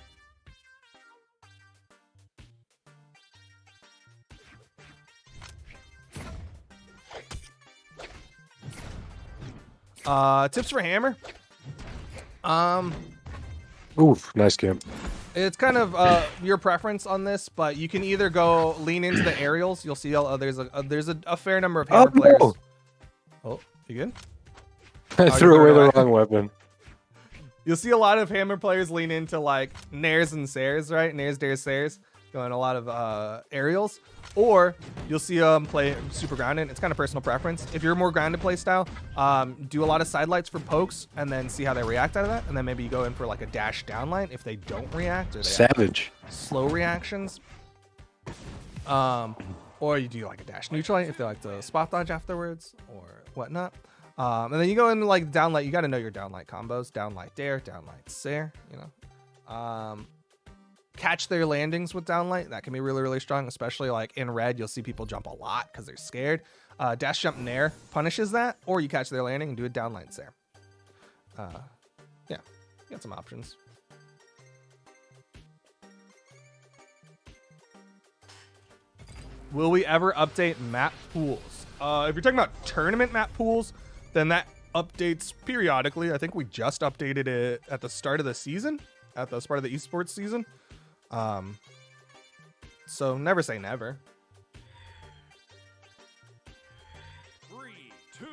Tips for hammer. Oof, nice game. It's kind of your preference on this, but you can either go lean into the aerials. You'll see there's a fair number of hammer players. No. Oh, you good? I threw away the wrong weapon. You'll see a lot of hammer players lean into like nairs and Sairs, right? Nairs, dares, Sairs, going a lot of aerials. Or you'll see them play super grounded. It's kind of personal preference. If you're a more grounded play style, do a lot of side lights for pokes and then see how they react out of that. And then maybe you go in for like a dash downline if they don't react. Or they Savage. Slow reactions. Or you do like a dash neutral light if they like to spot dodge afterwards or whatnot. And then you go into like downlight. You got to know your downlight combos. Downlight dare, downlight Sair, you know. Catch their landings with downlight. That can be really, really strong, especially like in red. You'll see people jump a lot because they're scared. Dash jump nair punishes that, or you catch their landing and do a downlight Sair. Yeah, you got some options. Will we ever update map pools? If you're talking about tournament map pools, then that updates periodically. I think we just updated it at the start of the season, at the start of the esports season. So never say never. 3, 2,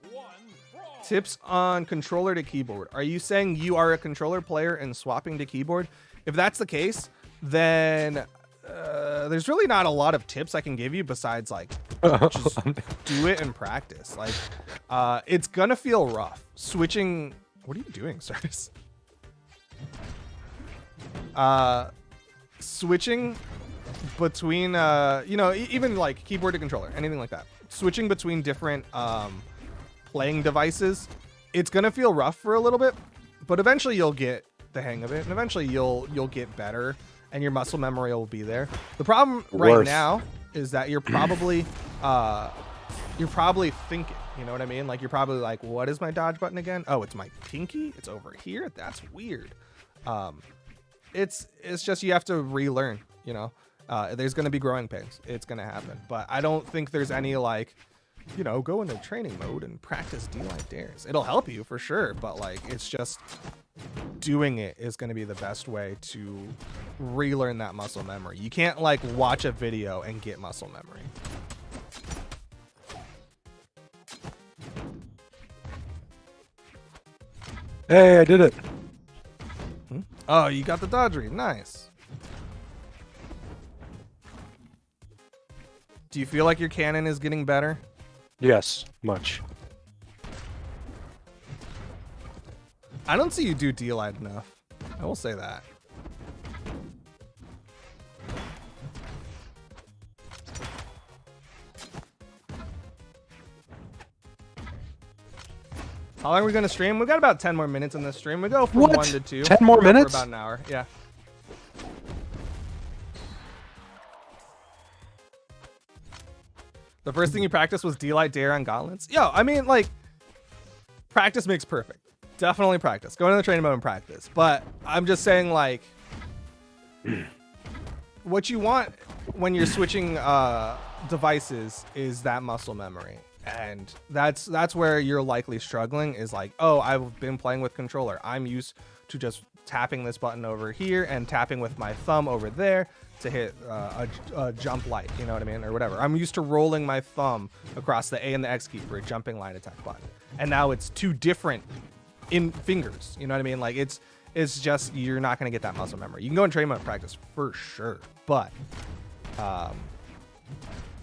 1, brawl. Tips on controller to keyboard. Are you saying you are a controller player and swapping to keyboard? If that's the case, then there's really not a lot of tips I can give you besides like just do it and practice. Like it's gonna feel rough switching. What are you doing, Surus? Switching between you know, even like keyboard to controller, anything like that, switching between different playing devices, it's gonna feel rough for a little bit, but eventually you'll get the hang of it, and eventually you'll get better and your muscle memory will be there. The problem right now is that you're probably thinking, you know what I mean? Like you're probably like, what is my dodge button again? Oh, it's my pinky, it's over here. That's weird. It's just, you have to relearn, you know. There's going to be growing pains. It's going to happen. But I don't think there's any like, you know, go into training mode and practice D-line dares. It'll help you for sure, but like it's just doing it is going to be the best way to relearn that muscle memory. You can't like watch a video and get muscle memory. Hey, I did it. Oh, you got the dodge read. Nice. Do you feel like your cannon is getting better? Yes, much. I don't see you do D-line enough. I will say that. How long are we going to stream? We've got about 10 more minutes in this stream. We go from What? 1 to 2. 10 more minutes? For about an hour, yeah. The first thing you practiced was D-Light Dare on gauntlets? Yo, I mean, like, practice makes perfect. Definitely practice. Go into the training mode and practice. But I'm just saying, like, what you want when you're switching devices is that muscle memory. And that's where you're likely struggling, is like, oh, I've been playing with controller. I'm used to just tapping this button over here and tapping with my thumb over there to hit a jump light, you know what I mean, or whatever. I'm used to rolling my thumb across the A and the X key for a jumping line attack button, and now it's two different in fingers, you know what I mean? Like it's just, you're not going to get that muscle memory. You can go and train mode practice for sure, but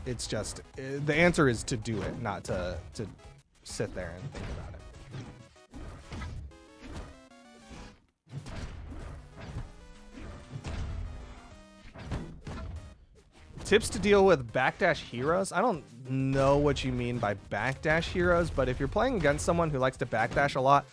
it's just, the answer is to do it, not to sit there and think about it. Tips to deal with backdash heroes. I don't know what you mean by backdash heroes, but if you're playing against someone who likes to backdash a lot,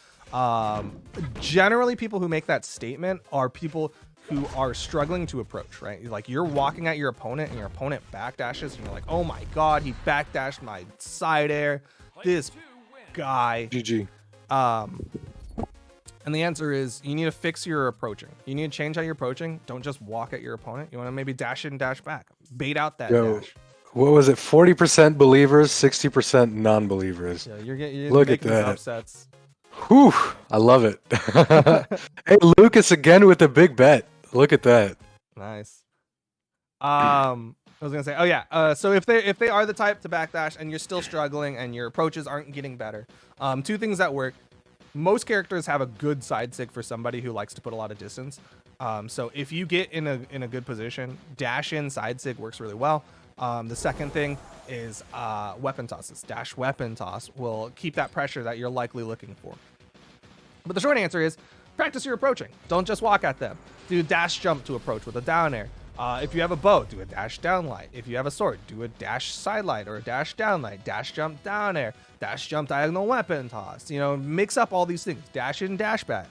generally people who make that statement are people who are struggling to approach, right? Like you're walking at your opponent and your opponent backdashes and you're like, oh my God, he backdashed my side air. This guy. GG. And the answer is you need to fix your approaching. You need to change how you're approaching. Don't just walk at your opponent. You want to maybe dash in, dash back. Bait out that dash. What was it? 40% believers, 60% non-believers. Yeah, you're Look at making that. upsets. Whew, I love it. Hey, Lucas again with a big bet. Look at that. Nice. I was gonna say, oh yeah. So if they are the type to backdash and you're still struggling and your approaches aren't getting better, two things that work. Most characters have a good side sig for somebody who likes to put a lot of distance. So if you get in a good position, dash in side sig works really well. The second thing is weapon tosses. Dash weapon toss will keep that pressure that you're likely looking for. But the short answer is practice your approaching. Don't just walk at them. Do a dash jump to approach with a down air. If you have a bow, do a dash down light. If you have a sword, do a dash side light or a dash down light. Dash jump down air. Dash jump diagonal weapon toss. You know, mix up all these things. Dash in, dash back.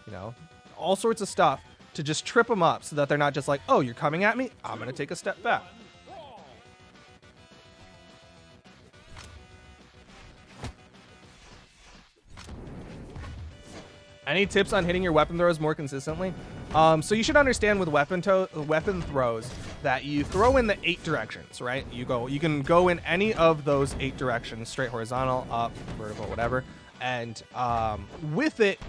You know, all sorts of stuff to just trip them up so that they're not just like, oh, you're coming at me? I'm going to take a step back. Any tips on hitting your weapon throws more consistently? So you should understand with weapon throws that you throw in the 8 directions, right? You can go in any of those 8 directions, straight, horizontal, up, vertical, whatever. And with it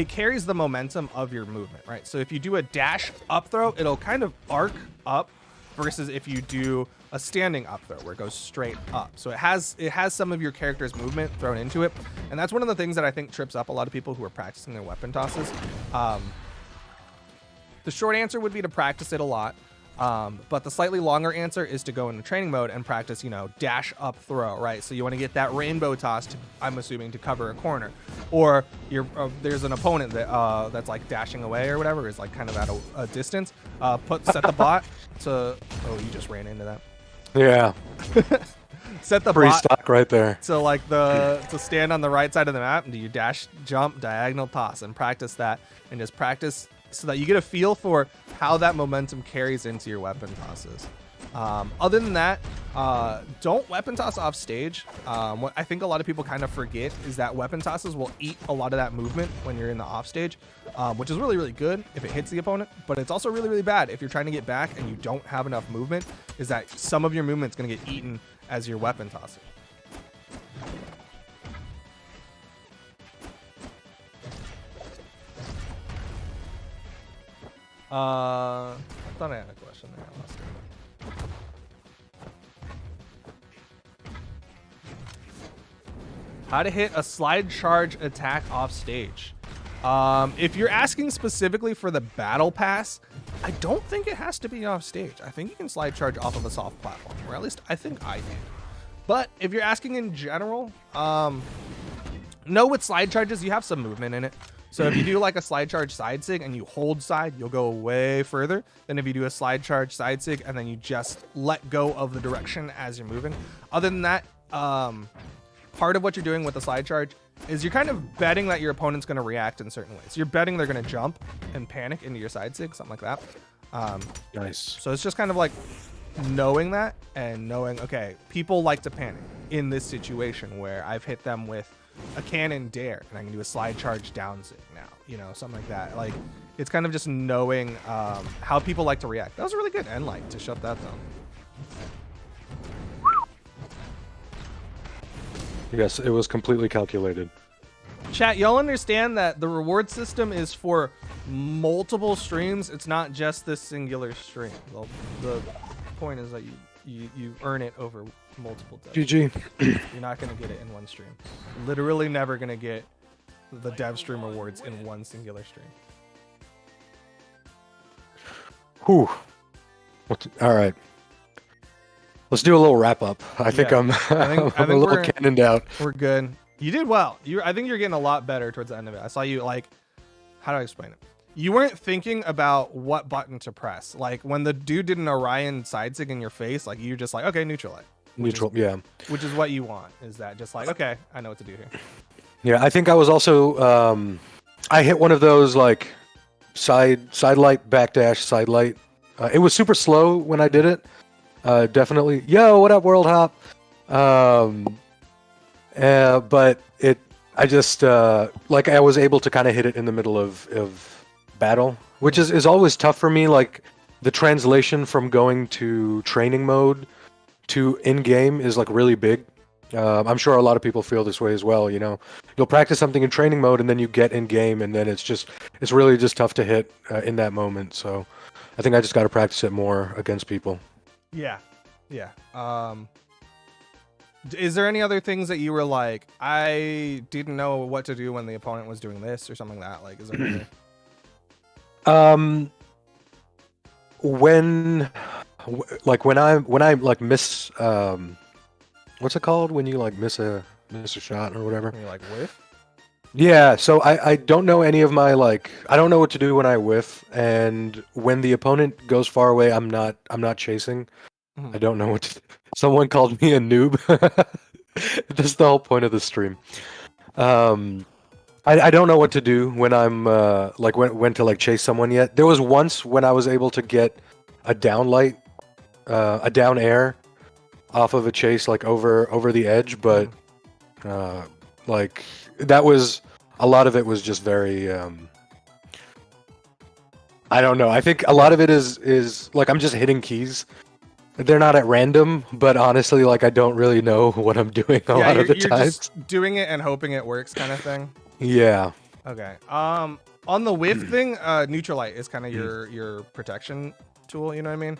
carries the momentum of your movement, right? So if you do a dash up throw, it'll kind of arc up versus if you do a standing up throw where it goes straight up. So it has some of your character's movement thrown into it. And that's one of the things that I think trips up a lot of people who are practicing their weapon tosses. The short answer would be to practice it a lot. But the slightly longer answer is to go into training mode and practice, dash up throw, right? So you want to get that rainbow toss, I'm assuming, to cover a corner. Or there's an opponent that's like dashing away or whatever, is like kind of at a distance. Set the bot to, oh, you just ran into that. Yeah. Set the Free bot stock right there. to stand on the right side of the map and do your dash, jump, diagonal toss, and practice that, and just practice so that you get a feel for how that momentum carries into your weapon tosses. Other than that, don't weapon toss off stage. What I think a lot of people kind of forget is that weapon tosses will eat a lot of that movement when you're in the off stage, which is really, really good if it hits the opponent, but it's also really, really bad if you're trying to get back and you don't have enough movement, is that some of your movement's going to get eaten as your weapon tossing. I thought I had a question there. I lost it. How to hit a slide charge attack off stage. If you're asking specifically for the battle pass, I don't think it has to be off stage. I think you can slide charge off of a soft platform, or at least I think I did. But if you're asking in general, know with slide charges, you have some movement in it. So if you do like a slide charge side sig and you hold side, you'll go way further than if you do a slide charge side sig and then you just let go of the direction as you're moving. Other than that, part of what you're doing with the slide charge is you're kind of betting that your opponent's going to react in certain ways. You're betting they're going to jump and panic into your side sig, something like that. Nice. So it's just kind of like knowing that and knowing, okay, people like to panic in this situation where I've hit them with a cannon dare and I can do a slide charge down sig now, something like that. Like, it's kind of just knowing how people like to react. That was a really good end light to shut that down. Yes, it was completely calculated. Chat, y'all understand that the reward system is for multiple streams. It's not just this singular stream. Well, the point is that you earn it over multiple days. GG. You're not going to get it in one stream. Literally never going to get the dev stream rewards in one singular stream. Whew. All right. Let's do a little wrap up. I think I'm a little cannoned out. We're good. You did well. I think you're getting a lot better towards the end of it. I saw you how do I explain it? You weren't thinking about what button to press. Like when the dude did an Orion side sig in your face, like you're just like, okay, neutral light. Yeah. Which is what you want, is that just like, okay, I know what to do here. Yeah, I think I was also I hit one of those like side light, backdash, side light. It was super slow when I did it. Definitely. Yo, what up, World Hop? But I just I was able to kind of hit it in the middle of battle, which is always tough for me. Like the translation from going to training mode to in-game is like really big. I'm sure a lot of people feel this way as well. You'll practice something in training mode and then you get in-game and then it's really just tough to hit in that moment. So I think I just got to practice it more against people. Yeah. Is there any other things that you were like, I didn't know what to do when the opponent was doing this or something like that? Like, is there anything? When I like miss what's it called when you like miss a shot or whatever? When you like whiff? Yeah, so I don't know any of my I don't know what to do when I whiff, and when the opponent goes far away, I'm not chasing. I don't know what to do. Someone called me a noob. That's the whole point of the stream. I don't know what to do when I'm when to chase someone yet. There was once when I was able to get a down light, a down air off of a chase over the edge, but that was a lot of it was just very I don't know. I think a lot of it is I'm just hitting keys. They're not at random, but honestly, I don't really know what I'm doing a lot of the you're times. Just doing it and hoping it works, kind of thing. Yeah. Okay. On the whiff thing, neutral light is kind of your protection tool. You know what I mean?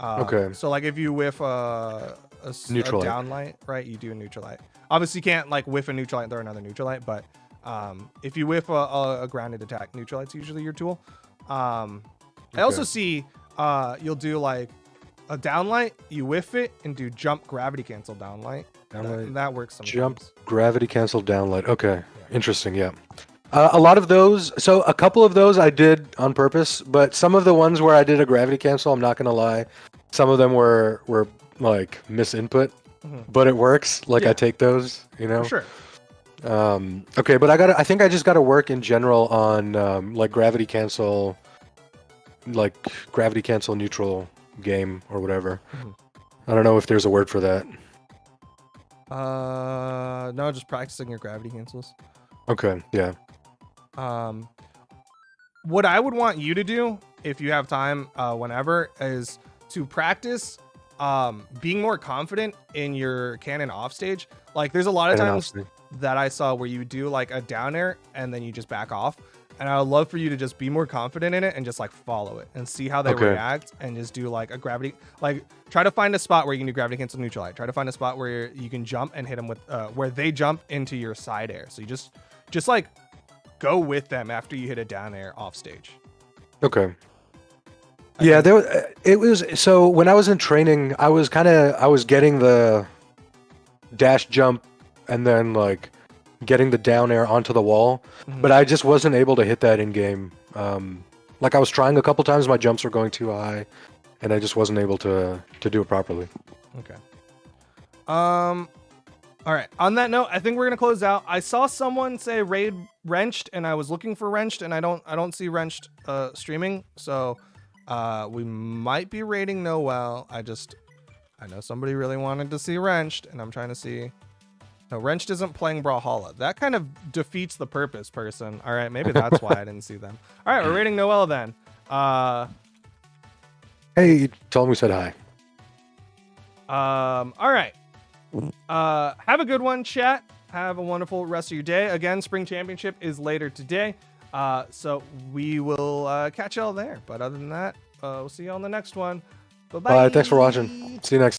Okay. So if you whiff a down light, right? You do a neutral light. Obviously, you can't whiff a neutral light and throw another neutral light, but if you whiff a grounded attack, neutral light's usually your tool. I also Okay. see you'll do like a downlight, you whiff it, and do jump gravity cancel downlight. Downlight, That works sometimes. Jump, gravity cancel, downlight. Okay, interesting. Yeah, a lot of those. So a couple of those I did on purpose, but some of the ones where I did a gravity cancel, I'm not gonna lie, some of them were like misinput, but it works. Like Yeah. I take those, you know. For sure. Okay, but I think I just gotta work in general on like gravity cancel neutral game or whatever. I don't know if there's a word for that. No, just practicing your gravity cancels. Okay, yeah. What I would want you to do, if you have time, whenever, is to practice being more confident in your cannon offstage. Like, there's a lot of Cannon times offstage. that I saw where you do like a down air and then you just back off. And I would love for you to just be more confident in it and just like follow it and see how they Okay. react, and just do like a gravity, like try to find a spot where you can do gravity cancel neutral light. Try to find a spot where you can jump and hit them with where they jump into your side air. So you just like go with them after you hit a down air off stage. Okay. Yeah, it was so when I was in training, I was getting the dash jump and then like getting the down air onto the wall, but I just wasn't able to hit that in game. Like I was trying a couple times, my jumps were going too high, and I just wasn't able to do it properly. Okay. All right. On that note, I think we're gonna close out. I saw someone say raid wrenched, and I was looking for wrenched, and I don't see wrenched streaming. So we might be raiding Noel. I know somebody really wanted to see wrenched, and I'm trying to see. No, wrenched isn't playing Brawlhalla. That kind of defeats the purpose, person. All right, maybe that's why I didn't see them. All right, we're raiding Noel then. Hey, tell him we said hi. All right. Have a good one, chat. Have a wonderful rest of your day. Again, Spring Championship is later today. So we will catch y'all there. But other than that, we'll see you on the next one. Bye-bye. Bye. Thanks for watching. See you next.